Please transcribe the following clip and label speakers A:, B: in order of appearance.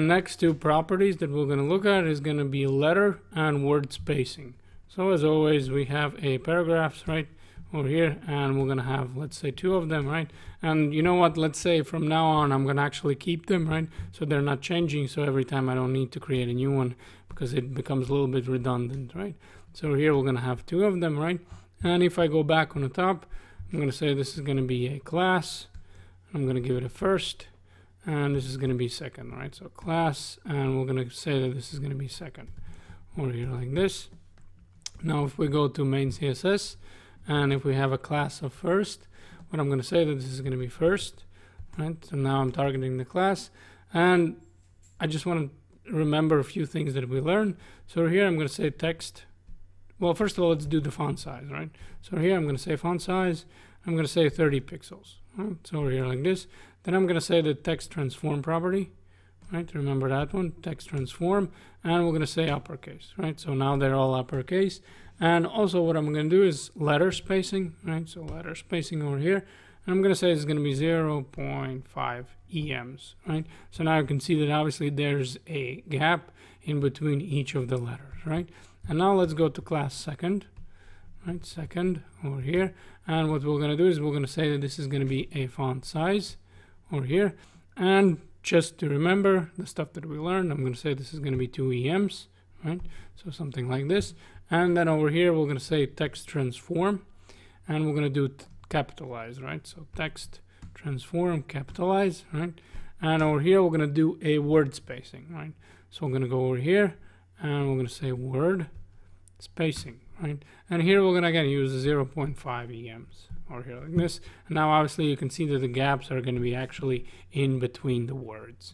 A: Next two properties that we're going to look at is going to be letter and word spacing. So as always, we have a paragraphs right over here, and we're going to have, let's say, two of them, right? And you know what, let's say from now on I'm going to actually keep them, right? So they're not changing, so every time I don't need to create a new one because it becomes a little bit redundant, right? So here we're going to have two of them, right? And if I go back on the top, I'm going to say this is going to be a class. I'm going to give it a first, and this is going to be second, right? So class, and we're going to say that this is going to be second over here like this. Now if we go to main CSS, and if we have a class of first, what I'm going to say that this is going to be first, right? So now I'm targeting the class, and I just want to remember a few things that we learned. So here I'm going to say text. Well, first of all, let's do the font size, right? So here I'm going to say font size. I'm going to say 30 pixels. Right? So over here like this. Then I'm going to say the text transform property, right? Remember that one, text transform, and we're going to say uppercase, right? So now they're all uppercase. And also what I'm going to do is letter spacing, right? So letter spacing over here. And I'm going to say it's going to be 0.5 EMs, right? So now you can see that obviously there's a gap in between each of the letters, right? And now let's go to class second, right? Second over here. And what we're going to do is we're going to say that this is going to be a font size over here. And just to remember the stuff that we learned, I'm going to say this is going to be 2 EMs, right? So something like this. And then over here, we're going to say text transform, and we're going to do capitalize, right? So text transform, capitalize, right? And over here, we're going to do a word spacing, right? So we're going to go over here, and we're going to say word spacing, right? And here we're going to again use 0.5 EMs over here like this. And now obviously you can see that the gaps are going to be actually in between the words.